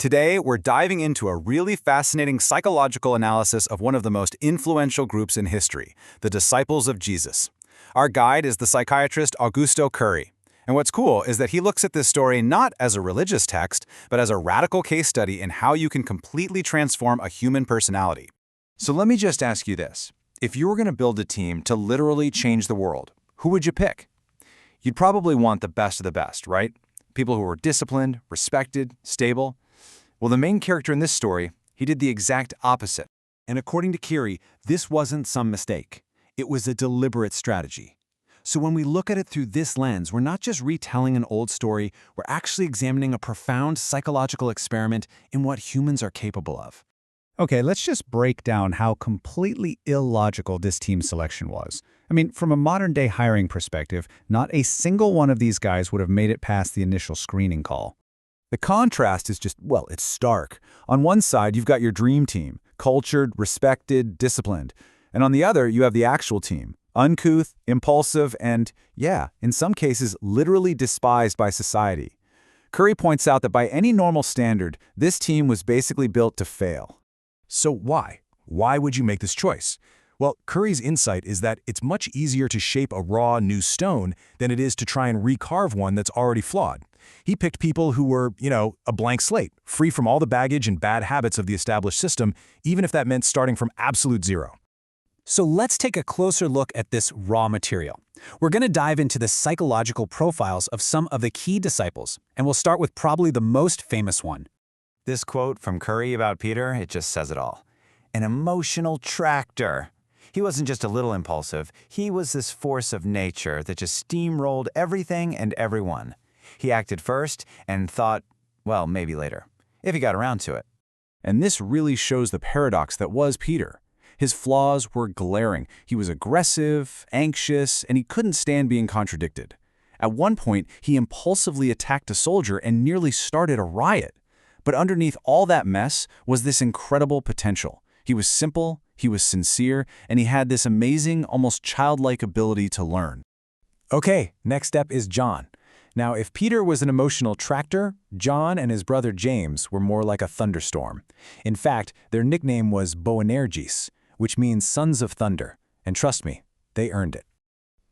Today, we're diving into a really fascinating psychological analysis of one of the most influential groups in history, the disciples of Jesus. Our guide is the psychiatrist Augusto Curry. And what's cool is that he looks at this story not as a religious text, but as a radical case study in how you can completely transform a human personality. So let me just ask you this. If you were going to build a team to literally change the world, who would you pick? You'd probably want the best of the best, right? People who were disciplined, respected, stable. Well, the main character in this story, he did the exact opposite. And according to Curry, this wasn't some mistake. It was a deliberate strategy. So when we look at it through this lens, we're not just retelling an old story, we're actually examining a profound psychological experiment in what humans are capable of. Okay, let's just break down how completely illogical this team selection was. I mean, from a modern-day hiring perspective, not a single one of these guys would have made it past the initial screening call. The contrast is just, well, it's stark. On one side, you've got your dream team, cultured, respected, disciplined. And on the other, you have the actual team, uncouth, impulsive, and, yeah, in some cases, literally despised by society. Curry points out that by any normal standard, this team was basically built to fail. So why? Why would you make this choice? Well, Curry's insight is that it's much easier to shape a raw, new stone than it is to try and recarve one that's already flawed. He picked people who were, a blank slate, free from all the baggage and bad habits of the established system, even if that meant starting from absolute zero. So let's take a closer look at this raw material. We're going to dive into the psychological profiles of some of the key disciples, and we'll start with probably the most famous one. This quote from Curry about Peter, it just says it all. An emotional tractor. He wasn't just a little impulsive. He was this force of nature that just steamrolled everything and everyone. He acted first and thought, well, maybe later, if he got around to it. And this really shows the paradox that was Peter. His flaws were glaring. He was aggressive, anxious, and he couldn't stand being contradicted. At one point, he impulsively attacked a soldier and nearly started a riot. But underneath all that mess was this incredible potential. He was simple, he was sincere, and he had this amazing, almost childlike ability to learn. Okay, next step is John. Now, if Peter was an emotional tractor, John and his brother James were more like a thunderstorm. In fact, their nickname was Boanerges, which means sons of thunder. And trust me, they earned it.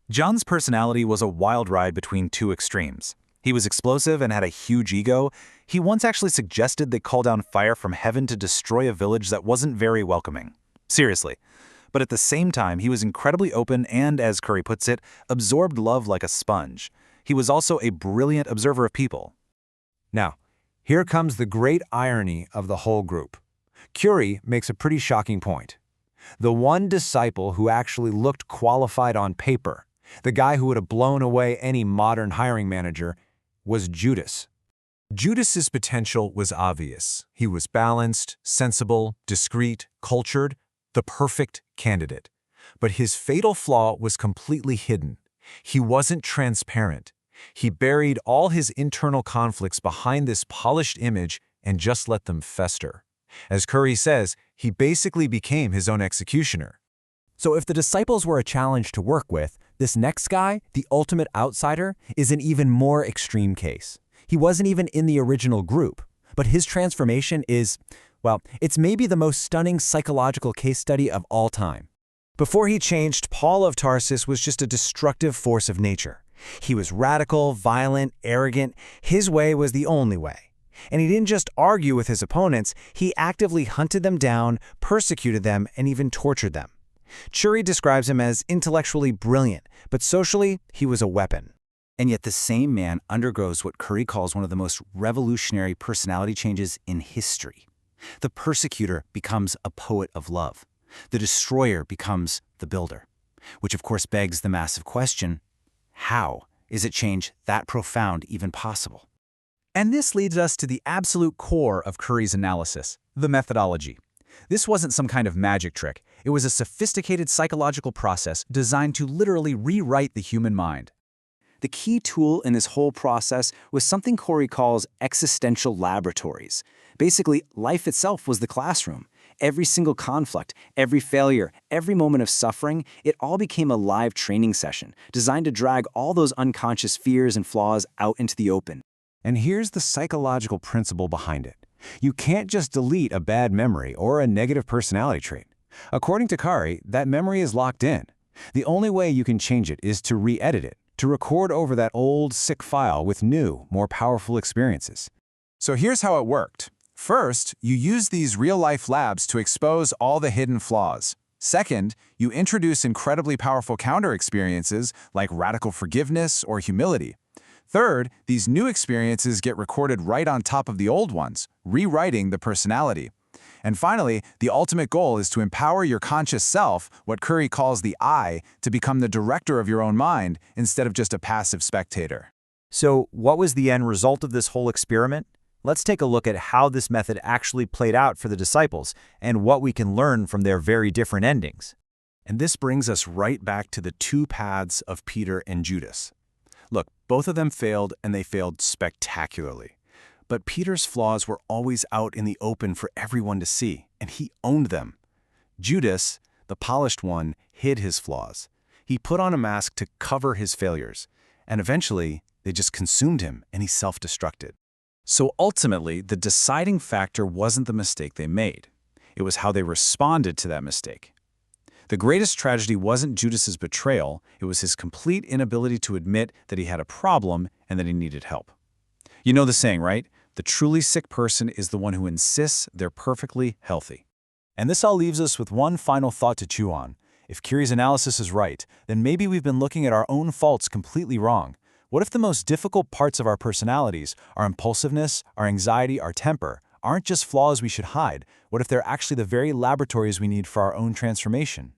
John's personality was a wild ride between two extremes. He was explosive and had a huge ego. He once actually suggested they call down fire from heaven to destroy a village that wasn't very welcoming. Seriously. But at the same time, he was incredibly open and, as Curry puts it, absorbed love like a sponge. He was also a brilliant observer of people. Now, here comes the great irony of the whole group. Curry makes a pretty shocking point. The one disciple who actually looked qualified on paper, the guy who would have blown away any modern hiring manager, was Judas. Judas's potential was obvious. He was balanced, sensible, discreet, cultured, the perfect candidate. But his fatal flaw was completely hidden. He wasn't transparent. He buried all his internal conflicts behind this polished image and just let them fester. As Curry says, he basically became his own executioner. So if the disciples were a challenge to work with, this next guy, the ultimate outsider, is an even more extreme case. He wasn't even in the original group, but his transformation is, well, it's maybe the most stunning psychological case study of all time. Before he changed, Paul of Tarsus was just a destructive force of nature. He was radical, violent, arrogant. His way was the only way. And he didn't just argue with his opponents, he actively hunted them down, persecuted them, and even tortured them. Curry describes him as intellectually brilliant, but socially, he was a weapon. And yet the same man undergoes what Curry calls one of the most revolutionary personality changes in history. The persecutor becomes a poet of love. The destroyer becomes the builder. Which of course begs the massive question, how is a change that profound even possible? And this leads us to the absolute core of Curry's analysis, the methodology. This wasn't some kind of magic trick. It was a sophisticated psychological process designed to literally rewrite the human mind. The key tool in this whole process was something Curry calls existential laboratories. Basically, life itself was the classroom. Every single conflict, every failure, every moment of suffering, it all became a live training session, designed to drag all those unconscious fears and flaws out into the open. And here's the psychological principle behind it. You can't just delete a bad memory or a negative personality trait. According to Curry, that memory is locked in. The only way you can change it is to re-edit it, to record over that old, sick file with new, more powerful experiences. So here's how it worked. First, you use these real-life labs to expose all the hidden flaws. Second, you introduce incredibly powerful counter-experiences like radical forgiveness or humility. Third, these new experiences get recorded right on top of the old ones, rewriting the personality. And finally, the ultimate goal is to empower your conscious self, what Curry calls the I, to become the director of your own mind instead of just a passive spectator. So, what was the end result of this whole experiment? Let's take a look at how this method actually played out for the disciples and what we can learn from their very different endings. And this brings us right back to the two paths of Peter and Judas. Look, both of them failed, and they failed spectacularly. But Peter's flaws were always out in the open for everyone to see, and he owned them. Judas, the polished one, hid his flaws. He put on a mask to cover his failures, and eventually they just consumed him, and he self-destructed. So ultimately, the deciding factor wasn't the mistake they made. It was how they responded to that mistake. The greatest tragedy wasn't Judas's betrayal, it was his complete inability to admit that he had a problem and that he needed help. You know the saying, right? The truly sick person is the one who insists they're perfectly healthy. And this all leaves us with one final thought to chew on. If Curry's analysis is right, then maybe we've been looking at our own faults completely wrong. What if the most difficult parts of our personalities, our impulsiveness, our anxiety, our temper, aren't just flaws we should hide? What if they're actually the very laboratories we need for our own transformation?